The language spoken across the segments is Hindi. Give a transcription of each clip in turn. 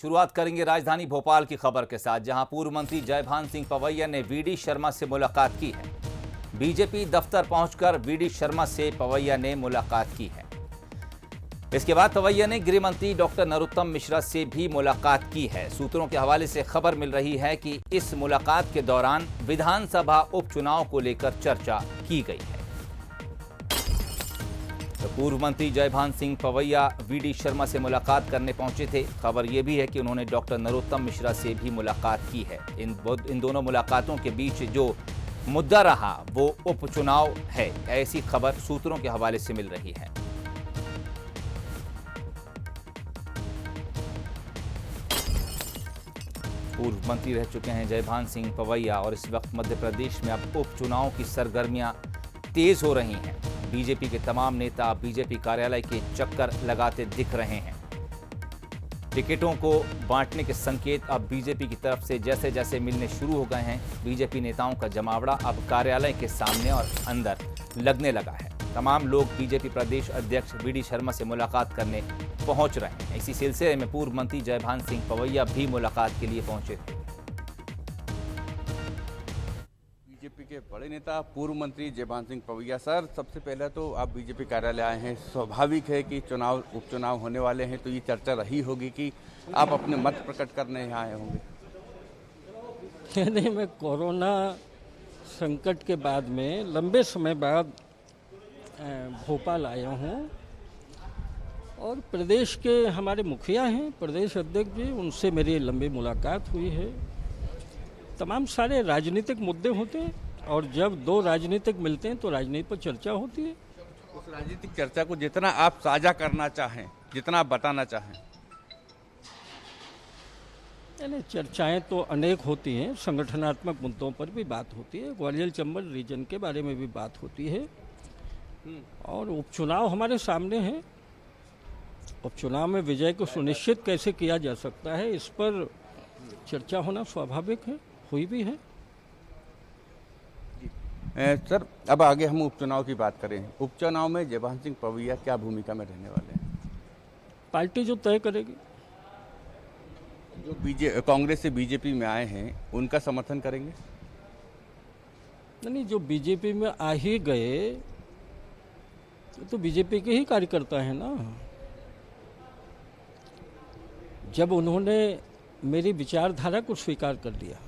शुरुआत करेंगे राजधानी भोपाल की खबर के साथ, जहां पूर्व मंत्री जयभान सिंह पवैया ने वीडी शर्मा से मुलाकात की है। बीजेपी दफ्तर पहुंचकर वीडी शर्मा से पवैया ने मुलाकात की है। इसके बाद पवैया ने गृह मंत्री डॉक्टर नरोत्तम मिश्रा से भी मुलाकात की है। सूत्रों के हवाले से खबर मिल रही है कि इस मुलाकात के दौरान विधानसभा उपचुनाव को लेकर चर्चा की गई है। तो पूर्व मंत्री जयभान सिंह पवैया वीडी शर्मा से मुलाकात करने पहुंचे थे। खबर यह भी है कि उन्होंने डॉक्टर नरोत्तम मिश्रा से भी मुलाकात की है। इन दोनों मुलाकातों के बीच जो मुद्दा रहा वो उपचुनाव है, ऐसी खबर सूत्रों के हवाले से मिल रही है। पूर्व मंत्री रह चुके हैं जयभान सिंह पवैया और इस वक्त मध्य प्रदेश में अब उपचुनाव की सरगर्मियां तेज हो रही हैं। बीजेपी के तमाम नेता बीजेपी कार्यालय के चक्कर लगाते दिख रहे हैं। टिकटों को बांटने के संकेत अब बीजेपी की तरफ से जैसे जैसे मिलने शुरू हो गए हैं। बीजेपी नेताओं का जमावड़ा अब कार्यालय के सामने और अंदर लगने लगा है। तमाम लोग बीजेपी प्रदेश अध्यक्ष वीडी शर्मा से मुलाकात करने पहुंच रहे हैं। इसी सिलसिले में पूर्व मंत्री जयभान सिंह पवैया भी मुलाकात के लिए पहुंचे थे। बीजेपी के बड़े नेता पूर्व मंत्री जयभान सिंह पवैया, सर सबसे पहले तो आप बीजेपी कार्यालय आए हैं। स्वाभाविक है कि उपचुनाव होने वाले हैं, तो ये चर्चा रही होगी कि आप अपने मत प्रकट करने यहाँ आए होंगे। नहीं, मैं कोरोना संकट के बाद में लंबे समय बाद भोपाल आया हूँ और प्रदेश के हमारे मुखिया हैं, प्रदेश अध्यक्ष जी, उनसे मेरी लंबी मुलाकात हुई है। तमाम सारे राजनीतिक मुद्दे होते हैं और जब दो राजनीतिक मिलते हैं तो राजनीति पर चर्चा होती है। उस राजनीतिक चर्चा को जितना आप साझा करना चाहें, जितना आप बताना चाहें। यानी चर्चाएं तो अनेक होती हैं, संगठनात्मक मुद्दों पर भी बात होती है, ग्वालियर चंबल रीजन के बारे में भी बात होती है और उपचुनाव हमारे सामने है। उपचुनाव में विजय को सुनिश्चित कैसे किया जा सकता है, इस पर चर्चा होना स्वाभाविक है, हुई भी है। सर अब आगे हम उपचुनाव की बात करें। उपचुनाव में जयभान सिंह पवैया क्या भूमिका में रहने वाले हैं? पार्टी जो तय करेगी। जो कांग्रेस से बीजेपी में आए हैं उनका समर्थन करेंगे? नहीं, जो बीजेपी में आ ही गए तो बीजेपी के ही कार्यकर्ता हैं ना। जब उन्होंने मेरी विचारधारा को स्वीकार कर लिया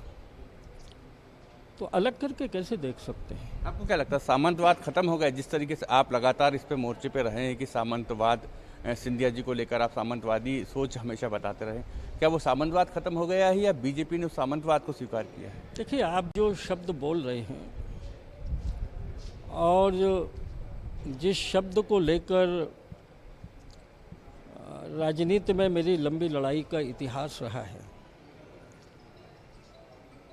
तो अलग करके कैसे देख सकते हैं? आपको क्या लगता है सामंतवाद खत्म हो गया? जिस तरीके से आप लगातार इस पे मोर्चे पे रहे हैं कि सामंतवाद, सिंधिया जी को लेकर आप सामंतवादी सोच हमेशा बताते रहे, क्या वो सामंतवाद खत्म हो गया है या बीजेपी ने उस सामंतवाद को स्वीकार किया है? देखिए, आप जो शब्द बोल रहे हैं और जिस शब्द को लेकर राजनीति में मेरी लंबी लड़ाई का इतिहास रहा है,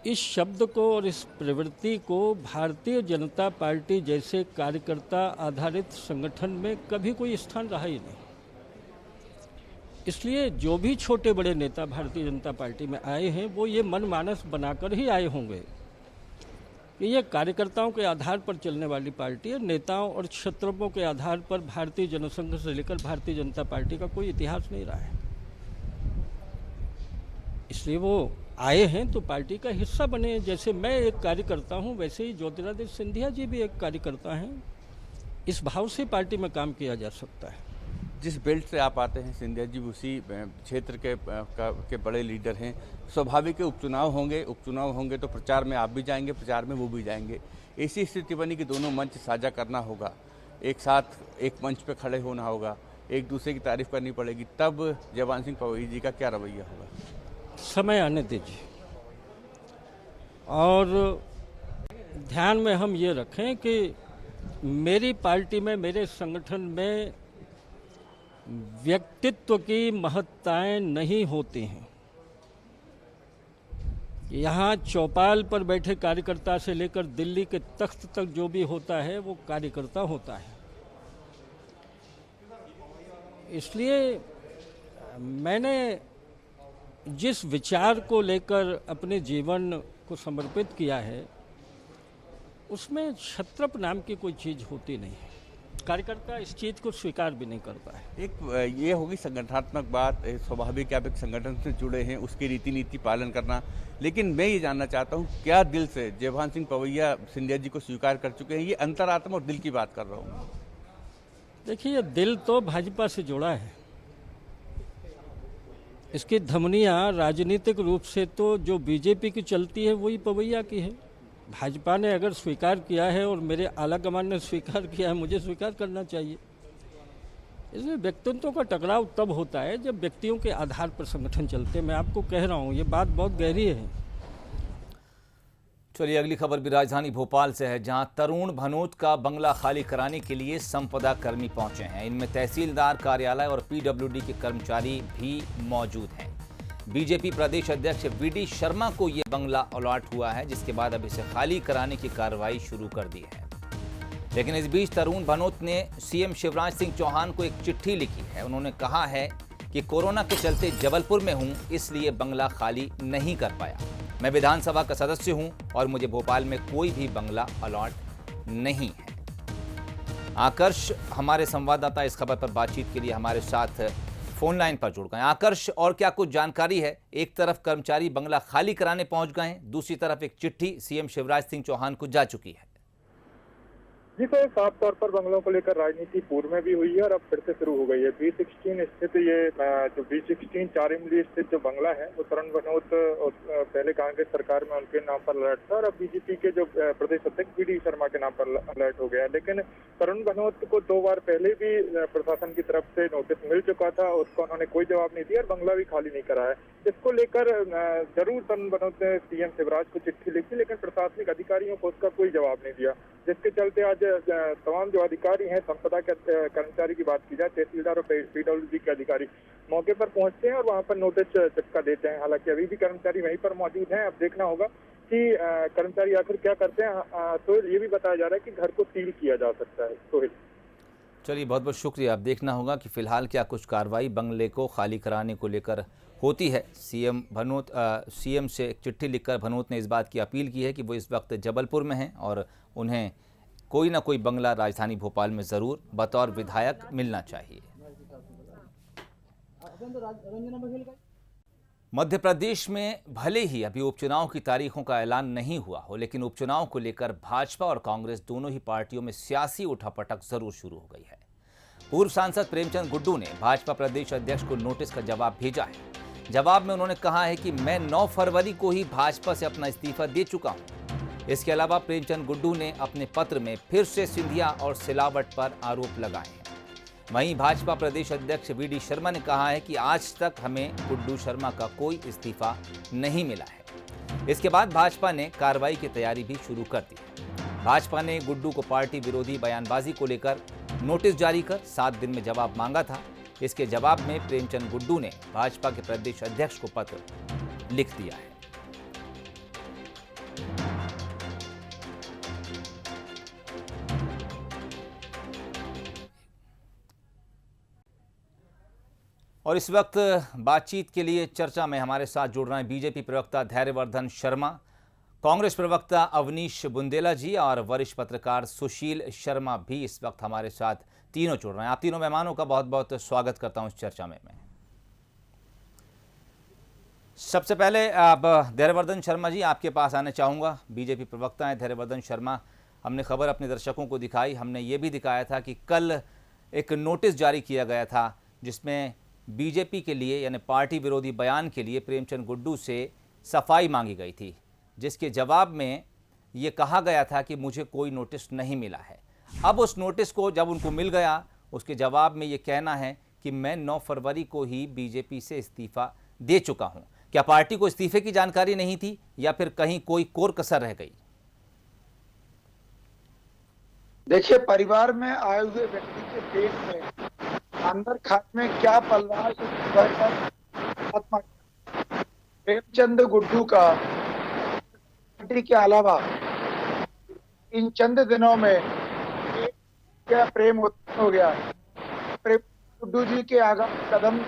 इस शब्द को और इस प्रवृत्ति को भारतीय जनता पार्टी जैसे कार्यकर्ता आधारित संगठन में कभी कोई स्थान रहा ही नहीं। इसलिए जो भी छोटे बड़े नेता भारतीय जनता पार्टी में आए हैं वो ये मनमानस बनाकर ही आए होंगे कि ये कार्यकर्ताओं के आधार पर चलने वाली पार्टी है। नेताओं और क्षत्रपों के आधार पर भारतीय जनसंघ से लेकर भारतीय जनता पार्टी का कोई इतिहास नहीं रहा है। इसलिए वो आए हैं तो पार्टी का हिस्सा बने। जैसे मैं एक कार्यकर्ता हूं वैसे ही ज्योतिरादित्य सिंधिया जी भी एक कार्यकर्ता हैं। इस भाव से पार्टी में काम किया जा सकता है। जिस बेल्ट से आप आते हैं, सिंधिया जी उसी क्षेत्र के बड़े लीडर हैं। स्वाभाविक है उपचुनाव होंगे तो प्रचार में आप भी जाएंगे, प्रचार में वो भी जाएंगे। ऐसी स्थिति बनी कि दोनों मंच साझा करना होगा, एक साथ एक मंच पे खड़े होना होगा, एक दूसरे की तारीफ करनी पड़ेगी। तब जयभान सिंह पवैया जी का क्या रवैया होगा? समय आने दीजिए और ध्यान में हम ये रखें कि मेरी पार्टी में, मेरे संगठन में व्यक्तित्व की महत्ताएं नहीं होती हैं। यहाँ चौपाल पर बैठे कार्यकर्ता से लेकर दिल्ली के तख्त तक जो भी होता है वो कार्यकर्ता होता है। इसलिए मैंने जिस विचार को लेकर अपने जीवन को समर्पित किया है उसमें क्षत्रप नाम की कोई चीज़ होती नहीं है। कार्यकर्ता इस चीज़ को स्वीकार भी नहीं करता है। एक ये होगी संगठनात्मक बात, स्वाभाविक आप एक संगठन से जुड़े हैं, उसकी रीति नीति पालन करना। लेकिन मैं ये जानना चाहता हूँ, क्या दिल से जयभान सिंह पवैया सिंधिया जी को स्वीकार कर चुके हैं? ये अंतरात्मा और दिल की बात कर रहा हूँ। देखिए, ये दिल तो भाजपा से जुड़ा है, इसकी धमनियाँ राजनीतिक रूप से तो जो बीजेपी की चलती है वही पवैया की है। भाजपा ने अगर स्वीकार किया है और मेरे आलाकमान ने स्वीकार किया है, मुझे स्वीकार करना चाहिए। इसलिए व्यक्तित्वों का टकराव तब होता है जब व्यक्तियों के आधार पर संगठन चलते हैं। मैं आपको कह रहा हूँ, ये बात बहुत गहरी है। चलिए, अगली खबर भी राजधानी भोपाल से है, जहां तरुण भनोत का बंगला खाली कराने के लिए संपदा कर्मी पहुंचे हैं। इनमें तहसीलदार कार्यालय और पीडब्ल्यूडी के कर्मचारी भी मौजूद हैं। बीजेपी प्रदेश अध्यक्ष वीडी शर्मा को यह बंगला अलॉट हुआ है, जिसके बाद अब इसे खाली कराने की कार्रवाई शुरू कर दी है। लेकिन इस बीच तरुण भनोत ने सीएम शिवराज सिंह चौहान को एक चिट्ठी लिखी है। उन्होंने कहा है कि कोरोना के चलते जबलपुर में हूं, इसलिए बंगला खाली नहीं कर पाया। मैं विधानसभा का सदस्य हूं और मुझे भोपाल में कोई भी बंगला अलॉट नहीं है। आकर्ष हमारे संवाददाता इस खबर पर बातचीत के लिए हमारे साथ फोन लाइन पर जुड़ गए। आकर्ष, और क्या कुछ जानकारी है? एक तरफ कर्मचारी बंगला खाली कराने पहुंच गए हैं, दूसरी तरफ एक चिट्ठी सीएम शिवराज सिंह चौहान को जा चुकी है। जी तो साफ तौर पर बंगलों को लेकर राजनीति पूर्व में भी हुई है और अब फिर से शुरू हो गई है। B16 स्थित ये जो B16 4 इमली स्थित जो बंगला है वो तरुण भनोत पहले कांग्रेस सरकार में उनके नाम पर अलर्ट था और अब बीजेपी के जो प्रदेश अध्यक्ष वीडी शर्मा के नाम पर अलर्ट हो गया। लेकिन तरुण भनोत को 2 बार पहले भी प्रशासन की तरफ से नोटिस मिल चुका था, उसको उन्होंने कोई जवाब नहीं दिया और बंगला भी खाली नहीं कराया। इसको लेकर जरूर तरुण भनोत ने सीएम शिवराज को चिट्ठी लिखी, लेकिन प्रशासनिक अधिकारियों को उसका कोई जवाब नहीं दिया, जिसके चलते आज तमाम जो अधिकारी हैं, संपदा के कर्मचारी की बात की जाए, तहसीलदार और पीडब्ल्यूडी के अधिकारी मौके पर पहुंचते हैं और वहां पर नोटिस चिपका देते हैं। हालांकि अभी भी कर्मचारी वहीं पर मौजूद हैं। अब देखना होगा कि कर्मचारी आखिर क्या करते हैं। तो ये भी बताया जा रहा है कि घर को सील किया जा सकता है। तो चलिए, बहुत बहुत शुक्रिया। अब देखना होगा कि फिलहाल क्या कुछ कार्रवाई बंगले को खाली कराने को लेकर होती है। सीएम से एक चिट्ठी लिखकर भनोत ने इस बात की अपील की है कि वो इस वक्त जबलपुर में हैं और उन्हें कोई ना कोई बंगला राजधानी भोपाल में ज़रूर बतौर विधायक मिलना चाहिए। मध्य प्रदेश में भले ही अभी उपचुनाव की तारीखों का ऐलान नहीं हुआ हो, लेकिन उपचुनाव को लेकर भाजपा और कांग्रेस दोनों ही पार्टियों में सियासी उठापटक जरूर शुरू हो गई है। पूर्व सांसद प्रेमचंद गुड्डू ने भाजपा प्रदेश अध्यक्ष को नोटिस का जवाब भेजा है। जवाब में उन्होंने कहा है कि मैं 9 फरवरी को ही भाजपा से अपना इस्तीफा दे चुका हूं। इसके अलावा प्रेमचंद गुड्डू ने अपने पत्र में फिर से सिंधिया और सिलावट पर आरोप लगाए हैं। वहीं भाजपा प्रदेश अध्यक्ष वीडी शर्मा ने कहा है कि आज तक हमें गुड्डू शर्मा का कोई इस्तीफा नहीं मिला है। इसके बाद भाजपा ने कार्रवाई की तैयारी भी शुरू कर दी है। भाजपा ने गुड्डू को पार्टी विरोधी बयानबाजी को लेकर नोटिस जारी कर 7 दिन में जवाब मांगा था। इसके जवाब में प्रेमचंद गुड्डू ने भाजपा के प्रदेश अध्यक्ष को पत्र लिख दिया है। और इस वक्त बातचीत के लिए चर्चा में हमारे साथ जुड़ रहे हैं बीजेपी प्रवक्ता धैर्यवर्धन शर्मा, कांग्रेस प्रवक्ता अवनीश बुंदेला जी और वरिष्ठ पत्रकार सुशील शर्मा भी इस वक्त हमारे साथ तीनों जुड़ रहे हैं। आप तीनों मेहमानों का बहुत बहुत स्वागत करता हूं इस चर्चा में। मैं सबसे पहले आप धैर्यवर्धन शर्मा जी, आपके पास आना चाहूँगा। बीजेपी प्रवक्ता हैं धैर्यवर्धन शर्मा। हमने खबर अपने दर्शकों को दिखाई, हमने ये भी दिखाया था कि कल एक नोटिस जारी किया गया था जिसमें बीजेपी के लिए यानी पार्टी विरोधी बयान के लिए प्रेमचंद गुड्डू से सफाई मांगी गई थी, जिसके जवाब में ये कहा गया था कि मुझे कोई नोटिस नहीं मिला है। अब उस नोटिस को जब उनको मिल गया, उसके जवाब में ये कहना है कि मैं 9 फरवरी को ही बीजेपी से इस्तीफा दे चुका हूं। क्या पार्टी को इस्तीफे की जानकारी नहीं थी या फिर कहीं कोई कोर कसर रह गई? देखिए, परिवार में आए हुए व्यक्ति के पेट में अंदर खाते में क्या पल रहा है। प्रेमचंद गुड्डू का पार्टी के अलावा इन चंद दिनों में क्या प्रेम उत्पन्न हो गया। गुड्डू जी के आगामी कदम।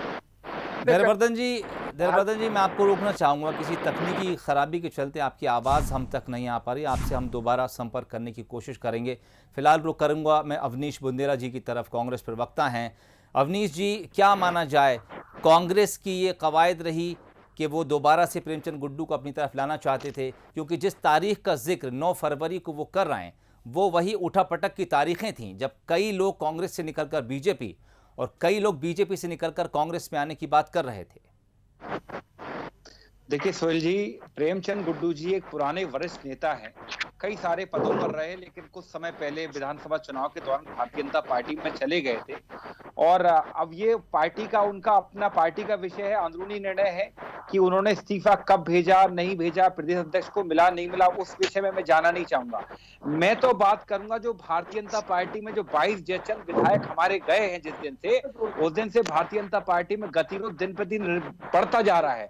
धैर्यवर्धन जी, देववर्धन जी, मैं आपको रोकना चाहूँगा, किसी तकनीकी खराबी के चलते आपकी आवाज़ हम तक नहीं आ पा रही। आपसे हम दोबारा संपर्क करने की कोशिश करेंगे। फिलहाल रुक करूँगा मैं अवनीश बुंदेला जी की तरफ, कांग्रेस प्रवक्ता हैं। अवनीश जी, क्या माना जाए, कांग्रेस की ये कवायद रही कि वो दोबारा से प्रेमचंद गुड्डू को अपनी तरफ लाना चाहते थे, क्योंकि जिस तारीख का जिक्र 9 फरवरी को वो कर रहे हैं वो वही उठापटक की तारीखें थीं जब कई लोग कांग्रेस से निकलकर बीजेपी और कई लोग बीजेपी से निकलकर कांग्रेस में आने की बात कर रहे थे। देखिए सोहेल जी, प्रेमचंद गुड्डू जी एक पुराने वरिष्ठ नेता हैं, कई सारे पदों पर रहे, लेकिन कुछ समय पहले विधानसभा चुनाव के दौरान भारतीय जनता पार्टी में चले गए थे और अब ये पार्टी का, उनका अपना पार्टी का विषय है, अंदरूनी निर्णय है कि उन्होंने इस्तीफा कब भेजा, नहीं भेजा, प्रदेश अध्यक्ष को मिला नहीं मिला, उस विषय में मैं जाना नहीं चाहूंगा। मैं तो बात करूंगा जो भारतीय जनता पार्टी में जो 22 जयचंद विधायक हमारे गए हैं जिस दिन से, उस दिन से भारतीय जनता पार्टी में गतिरोध दिन प्रतिदिन बढ़ता जा रहा है।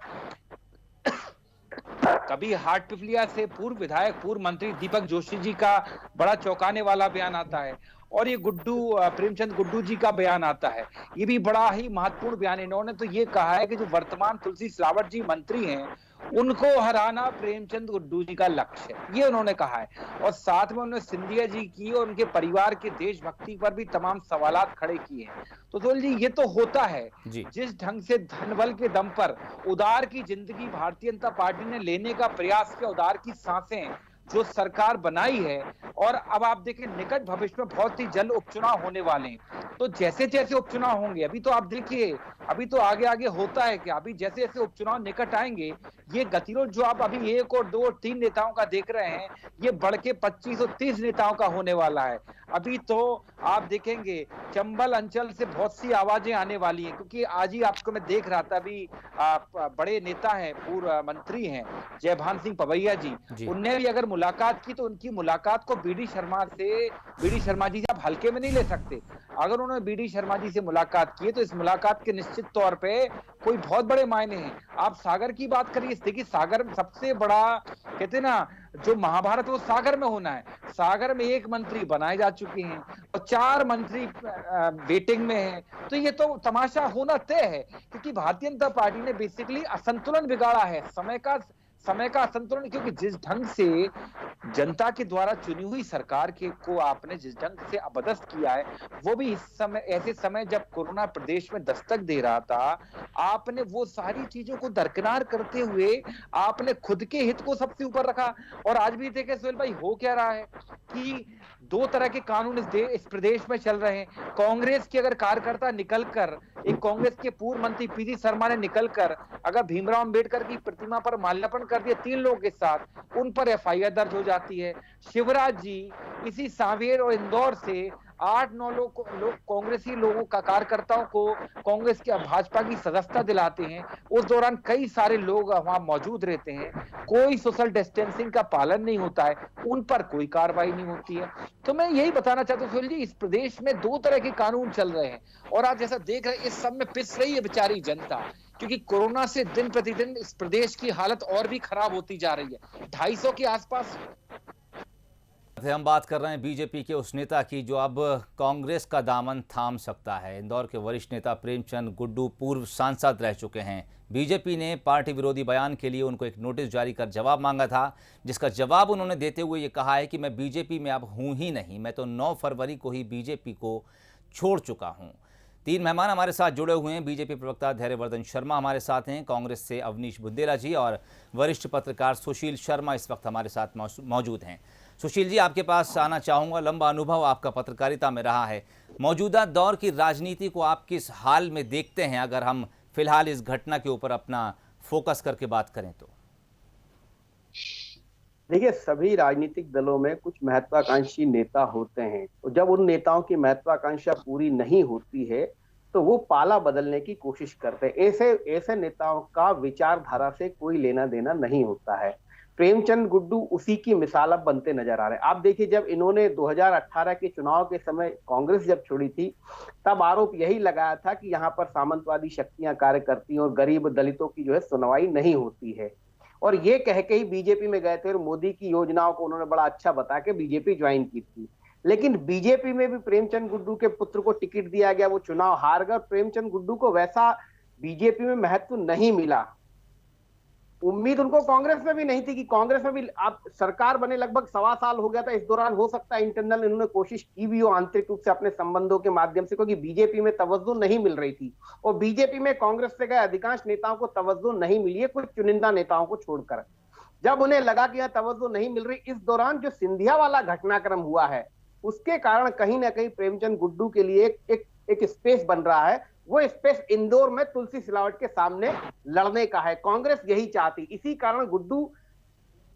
कभी हाटपिपलिया से पूर्व विधायक, पूर्व मंत्री दीपक जोशी जी का बड़ा चौंकाने वाला बयान आता है और ये प्रेमचंद गुड्डू जी का बयान आता है, ये भी बड़ा ही महत्वपूर्ण बयान। इन्होंने तो ये कहा है कि जो वर्तमान तुलसी सिलावट जी मंत्री हैं उनको हराना प्रेमचंद गुड्डू जी का लक्ष्य है, ये उन्होंने कहा है। और साथ में उन्होंने सिंधिया जी की और उनके परिवार के देशभक्ति पर भी तमाम सवालात खड़े किए हैं। तो सोहेल जी, ये तो होता है जिस ढंग से धनबल के दम पर उदार की जिंदगी भारतीय जनता पार्टी ने लेने का प्रयास किया, उदार की सांसें जो सरकार बनाई है, और अब आप देखें निकट भविष्य में बहुत ही जल्द उपचुनाव होने वाले हैं। तो जैसे जैसे उपचुनाव होंगे, अभी तो आप देखिए, अभी तो आगे आगे होता है कि अभी जैसे जैसे उपचुनाव निकट आएंगे, ये गतिरोध जो आप अभी 1 और 2 और 3 नेताओं का देख रहे हैं, ये बढ़ के 25 और 30 नेताओं का होने वाला है। अभी तो आप देखेंगे चंबल अंचल से बहुत सी आवाजें आने वाली हैं, क्योंकि आज ही आपको मैं देख रहा था, अभी बड़े नेता हैं, पूर्व मंत्री हैं जयभान सिंह पवैया जी, उनने भी अगर मुलाकात की तो उनकी मुलाकात को बीडी शर्मा जी से आप हल्के में नहीं ले सकते। अगर उन्होंने बीडी शर्मा जी से मुलाकात की तो इस मुलाकात के निश्चित तौर पे कोई बहुत बड़े मायने हैं। आप सागर की बात करिए, देखिए सागर में सबसे बड़ा, कहते हैं ना, जो महाभारत वो सागर में होना है। सागर में 1 मंत्री बनाए जा चुके हैं और 4 मंत्री वेटिंग में हैं। तो ये तो तमाशा होना तय है, क्योंकि भारतीय जनता पार्टी ने बेसिकली असंतुलन बिगाड़ा है, समय का असंतुलन। क्योंकि जिस ढंग से जनता के द्वारा चुनी हुई सरकार को आपने जिस ढंग से अपदस्थ किया है, वो भी इस समय, ऐसे समय जब कोरोना प्रदेश में दस्तक दे रहा था, आपने वो सारी चीजों को दरकिनार करते हुए आपने खुद के हित को सबसे ऊपर रखा। और आज भी देखे सोहेल भाई, हो क्या रहा है कि 2 तरह के कानून इस प्रदेश में चल रहे हैं। कांग्रेस के अगर कार्यकर्ता निकलकर, एक कांग्रेस के पूर्व मंत्री पीसी शर्मा ने निकलकर अगर भीमराव अंबेडकर की प्रतिमा पर माल्यार्पण कर दिया 3 लोगों के साथ, उन पर एफआईआर दर्ज हो जाती है। शिवराज जी इसी सांवेर और इंदौर से 8-9 लोग कांग्रेसी लोगों का, कार्यकर्ताओं को कांग्रेस के भाजपा की सदस्यता दिलाते हैं। उस दौरान कई सारे लोग वहां मौजूद रहते हैं, कोई सोशल डिस्टेंसिंग का पालन नहीं होता है, उन पर कोई कार्रवाई नहीं होती है। तो मैं यही बताना चाहता हूँ सोहेल जी, इस प्रदेश में 2 तरह के कानून चल रहे हैं और आप जैसा देख रहे हैं इस सब में पिस रही है बेचारी जनता, क्योंकि कोरोना से दिन प्रतिदिन इस प्रदेश की हालत और भी खराब होती जा रही है। 250 के आसपास हम बात कर रहे हैं बीजेपी के उस नेता की जो अब कांग्रेस का दामन थाम सकता है। इंदौर के वरिष्ठ नेता प्रेमचंद गुड्डू पूर्व सांसद रह चुके हैं। बीजेपी ने पार्टी विरोधी बयान के लिए उनको एक नोटिस जारी कर जवाब मांगा था, जिसका जवाब उन्होंने देते हुए ये कहा है कि मैं बीजेपी में अब हूँ ही नहीं, मैं तो 9 फरवरी को ही बीजेपी को छोड़ चुका हूँ। 3 मेहमान हमारे साथ जुड़े हुए हैं। बीजेपी प्रवक्ता धैर्यवर्धन शर्मा हमारे साथ हैं, कांग्रेस से अवनीश बुंदेला जी और वरिष्ठ पत्रकार सुशील शर्मा इस वक्त हमारे साथ मौजूद हैं। सुशील जी, आपके पास आना चाहूँगा, लंबा अनुभव आपका पत्रकारिता में रहा है। मौजूदा दौर की राजनीति को आप किस हाल में देखते हैं, अगर हम फिलहाल इस घटना के ऊपर अपना फोकस करके बात करें तो? देखिए, सभी राजनीतिक दलों में कुछ महत्वाकांक्षी नेता होते हैं, तो जब उन नेताओं की महत्वाकांक्षा पूरी नहीं होती है तो वो पाला बदलने की कोशिश करते हैं। ऐसे नेताओं का विचारधारा से कोई लेना देना नहीं होता है। प्रेमचंद गुड्डू उसी की मिसाल अब बनते नजर आ रहे हैं। आप देखिए, जब इन्होंने 2018 के चुनाव के समय कांग्रेस जब छोड़ी थी, तब आरोप यही लगाया था कि यहाँ पर सामंतवादी शक्तियां कार्य करती हैं और गरीब दलितों की जो है सुनवाई नहीं होती है, और ये कह के ही बीजेपी में गए थे और मोदी की योजनाओं को उन्होंने बड़ा अच्छा बता के बीजेपी ज्वाइन की थी। लेकिन बीजेपी में भी प्रेमचंद गुड्डू के पुत्र को टिकट दिया गया, वो चुनाव हार गए। प्रेमचंद गुड्डू को वैसा बीजेपी में महत्व नहीं मिला। उम्मीद उनको कांग्रेस में भी नहीं थी कि कांग्रेस में भी आप सरकार बने लगभग 1.25 साल हो गया था। इस दौरान हो सकता है इंटरनल इन्होंने कोशिश की भी हो आंतरिक रूप से अपने संबंधों के माध्यम से, क्योंकि बीजेपी में तवज्जो नहीं मिल रही थी और बीजेपी में कांग्रेस से गए अधिकांश नेताओं को तवज्जो नहीं मिली है, कुछ चुनिंदा नेताओं को छोड़कर। जब उन्हें लगा कि यह तवज्जो नहीं मिल रही, इस दौरान जो सिंधिया वाला घटनाक्रम हुआ है उसके कारण कहीं ना कहीं प्रेमचंद गुड्डू के लिए एक स्पेस बन रहा है। वो स्पेस इंदौर में तुलसी सिलावट के सामने लड़ने का है। कांग्रेस यही चाहती, इसी कारण गुड्डू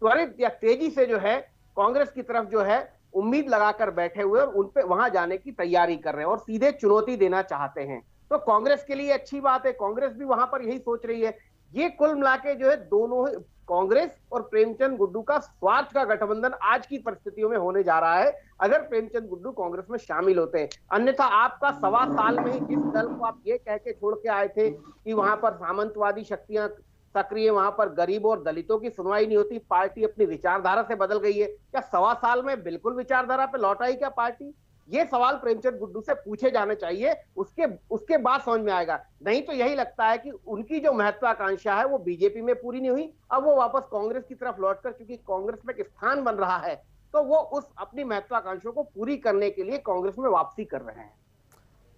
त्वरित या तेजी से जो है कांग्रेस की तरफ जो है उम्मीद लगाकर बैठे हुए और उन पे वहां जाने की तैयारी कर रहे हैं और सीधे चुनौती देना चाहते हैं। तो कांग्रेस के लिए अच्छी बात है, कांग्रेस भी वहां पर यही सोच रही है। ये कुल मिला के जो है दोनों कांग्रेस और प्रेमचंद गुड्डू का स्वार्थ का गठबंधन आज की परिस्थितियों में होने जा रहा है, अगर प्रेमचंद गुड्डू कांग्रेस में शामिल होते हैं। अन्यथा आपका 1.25 साल में ही जिस दल को आप ये कह के छोड़ के आए थे कि वहां पर सामंतवादी शक्तियां सक्रिय, वहां पर गरीबों और दलितों की सुनवाई नहीं होती, पार्टी अपनी विचारधारा से बदल गई है, क्या 1.25 साल में बिल्कुल विचारधारा पे लौट आई क्या पार्टी? ये सवाल प्रेमचंद गुड्डू से पूछे जाने चाहिए, उसके बाद समझ में आएगा। नहीं तो यही लगता है कि उनकी जो महत्वाकांक्षा है वो बीजेपी में पूरी नहीं हुई, अब वो वापस कांग्रेस की तरफ लौटकर, क्योंकि कांग्रेस में एक स्थान बन रहा है, तो वो उस अपनी महत्वाकांक्षा को पूरी करने के लिए कांग्रेस में वापसी कर रहे हैं।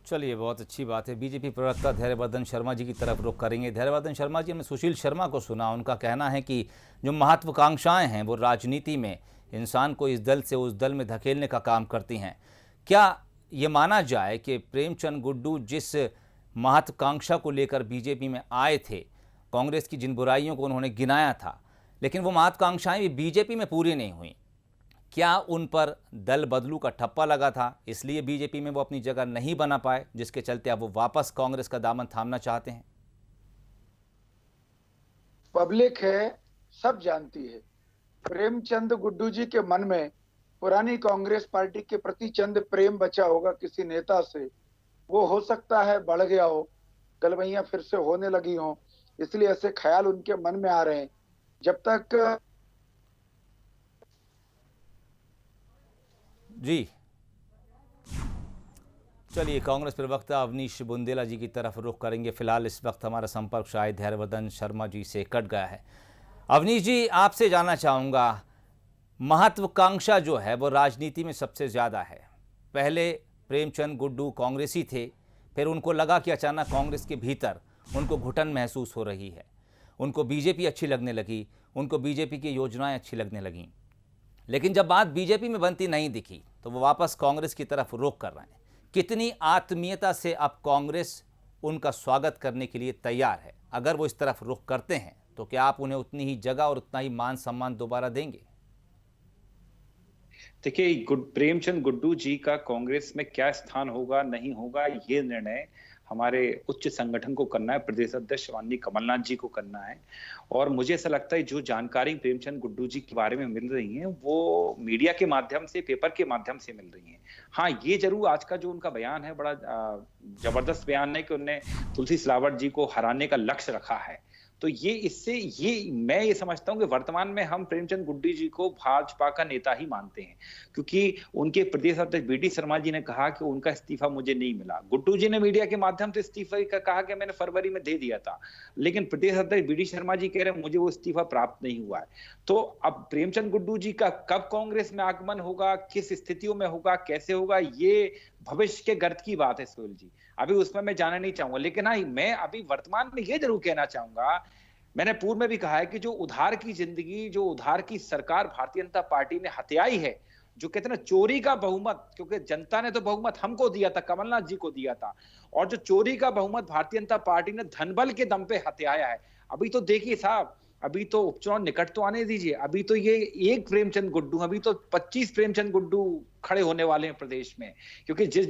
चलिए, बहुत अच्छी बात है। बीजेपी प्रवक्ता धैर्यवर्धन शर्मा जी की तरफ रुख करेंगे। धैर्यवर्धन शर्मा जी, हमने सुशील शर्मा को सुना, उनका कहना है कि जो महत्वाकांक्षाएं हैं वो राजनीति में इंसान को इस दल से उस दल में धकेलने का काम करती हैं। क्या ये माना जाए कि प्रेमचंद गुड्डू जिस महत्वाकांक्षा को लेकर बीजेपी में आए थे, कांग्रेस की जिन बुराइयों को उन्होंने गिनाया था, लेकिन वो महत्वाकांक्षाएं भी बीजेपी में पूरी नहीं हुई, क्या उन पर दल बदलू का ठप्पा लगा था, इसलिए बीजेपी में वो अपनी जगह नहीं बना पाए, जिसके चलते अब वो वापस कांग्रेस का दामन थामना चाहते हैं? पब्लिक है, सब जानती है, प्रेमचंद गुड्डू जी के मन में पुरानी कांग्रेस पार्टी के प्रति चंद प्रेम बचा होगा किसी नेता से, वो हो सकता है बढ़ गया हो, गलवैया फिर से होने लगी हो, इसलिए ऐसे ख्याल उनके मन में आ रहे हैं। जब तक जी चलिए, कांग्रेस प्रवक्ता अवनीश बुंदेला जी की तरफ रुख करेंगे। फिलहाल इस वक्त हमारा संपर्क शायद धैर्यवर्धन शर्मा जी से कट गया है। अवनीश जी, आपसे जानना चाहूँगा, महत्वाकांक्षा जो है वो राजनीति में सबसे ज़्यादा है। पहले प्रेमचंद गुड्डू कांग्रेसी थे, फिर उनको लगा कि अचानक कांग्रेस के भीतर उनको घुटन महसूस हो रही है, उनको बीजेपी अच्छी लगने लगी, उनको बीजेपी की योजनाएं अच्छी लगने लगीं, लेकिन जब बात बीजेपी में बनती नहीं दिखी तो वो वापस कांग्रेस की तरफ रुख कर रहे हैं। कितनी आत्मीयता से अब कांग्रेस उनका स्वागत करने के लिए तैयार है? अगर वो इस तरफ रुख करते हैं तो क्या आप उन्हें उतनी ही जगह और उतना ही मान सम्मान दोबारा देंगे? देखिए, प्रेमचंद गुड्डू जी का कांग्रेस में क्या स्थान होगा नहीं होगा, ये निर्णय हमारे उच्च संगठन को करना है, प्रदेश अध्यक्ष माननीय कमलनाथ जी को करना है। और मुझे ऐसा लगता है जो जानकारी प्रेमचंद गुड्डू जी के बारे में मिल रही है वो मीडिया के माध्यम से, पेपर के माध्यम से मिल रही है। हाँ, ये जरूर आज का जो उनका बयान है बड़ा जबरदस्त बयान है कि उन्होंने तुलसी सिलावट जी को हराने का लक्ष्य रखा है। तो ये मैं ये समझता हूं कि वर्तमान में हम प्रेमचंद गुड्डू जी को भाजपा का नेता ही मानते हैं, क्योंकि उनके प्रदेश अध्यक्ष बीडी शर्मा जी ने कहा कि उनका इस्तीफा मुझे नहीं मिला। गुड्डू जी ने मीडिया के माध्यम से इस्तीफे का कहा कि मैंने फरवरी में दे दिया था, लेकिन प्रदेश अध्यक्ष बीडी शर्मा जी कह रहे हैं मुझे वो इस्तीफा प्राप्त नहीं हुआ है। तो अब प्रेमचंद गुड्डू जी का कब कांग्रेस में आगमन होगा, किस स्थितियों में होगा, कैसे होगा, ये भविष्य के गर्त की बात है सोहेल जी, अभी उसमें मैं जाना नहीं चाहूंगा। लेकिन हाँ, मैं अभी वर्तमान में ये जरूर कहना चाहूंगा, मैंने पूर्व में भी कहा है कि जो उधार की जिंदगी, जो उधार की सरकार भारतीय जनता पार्टी ने हथियाई है, जो कहते हैं ना चोरी का बहुमत, क्योंकि जनता ने तो बहुमत हमको दिया था, कमलनाथ जी को दिया था, और जो चोरी का बहुमत भारतीय जनता पार्टी ने धनबल के दम पे हथियाया है। अभी तो देखिए साहब, अभी तो उपचुनाव निकट तो आने दीजिए, अभी तो ये एक प्रेमचंद गुड्डू, अभी तो 25 प्रेमचंद गुड्डू खड़े होने वाले हैं प्रदेश में, क्योंकि जिस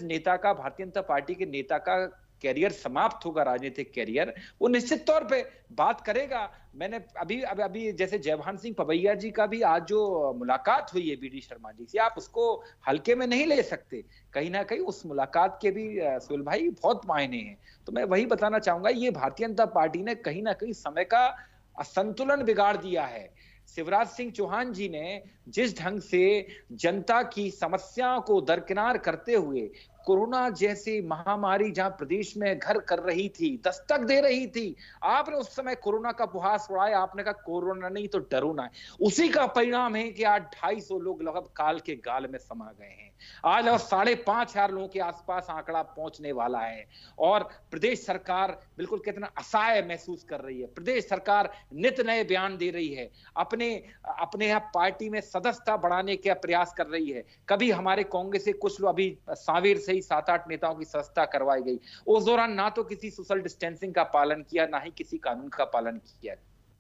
नेता का, भारतीय जनता पार्टी के नेता का कैरियर समाप्त होगा, राजनीतिक कैरियर, वो निश्चित तौर पे बात करेगा। मैंने अभी जैसे जयभान सिंह पवैया जी का भी आज जो मुलाकात हुई है बीडी शर्मा जी से, आप उसको हल्के में नहीं ले सकते। कहीं ना कहीं उस मुलाकात के भी सोहेल भाई बहुत मायने हैं। तो मैं वही बताना चाहूंगा, ये भारतीय जनता पार्टी ने कहीं ना कहीं समय का असंतुलन बिगाड़ दिया है। शिवराज सिंह चौहान जी ने जिस ढंग से जनता की समस्याओं को दरकिनार करते हुए कोरोना जैसी महामारी जहां प्रदेश में घर कर रही थी, दस्तक दे रही थी, आपने उस समय कोरोना का उपहास उड़ाया, आपने कहा कोरोना नहीं तो डरोना है। उसी का परिणाम है कि आज 250 लोग लगभग काल के गाल में समा गए हैं। आज लगभग 5,500 लोगों के आसपास आंकड़ा पहुंचने वाला है और प्रदेश सरकार बिल्कुल कितना असहाय महसूस कर रही है। प्रदेश सरकार नित नए बयान दे रही है, अपने यहाँ पार्टी में सदस्यता बढ़ाने का प्रयास कर रही है। कभी हमारे कांग्रेस से कुछ लोग, अभी सांवेर से ही 7-8 नेताओं की सदस्यता करवाई गई, उस दौरान ना तो किसी सोशल डिस्टेंसिंग का पालन किया, ना ही किसी कानून का पालन किया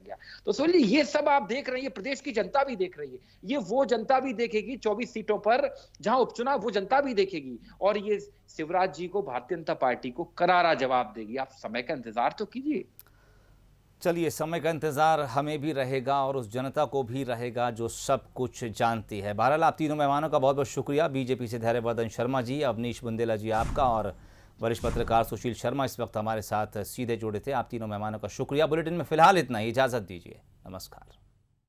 गया। तो सोचिए ये सब आप देख रही है, प्रदेश की जनता भी देख रही है, ये वो जनता भी देखेगी 24 सीटों पर जहां उपचुनाव, वो जनता भी देखेगी और ये शिवराज जी को, भारतीय जनता पार्टी को करारा जवाब देगी। आप समय का इंतजार तो कीजिए। चलिए, समय का इंतज़ार हमें भी रहेगा और उस जनता को भी रहेगा जो सब कुछ जानती है। बहरहाल आप तीनों मेहमानों का बहुत बहुत शुक्रिया। बीजेपी से धैर्यवर्धन शर्मा जी, अवनीश बुंदेला जी आपका, और वरिष्ठ पत्रकार सुशील शर्मा इस वक्त हमारे साथ सीधे जुड़े थे। आप तीनों मेहमानों का शुक्रिया। बुलेटिन में फिलहाल इतना ही, इजाज़त दीजिए। नमस्कार।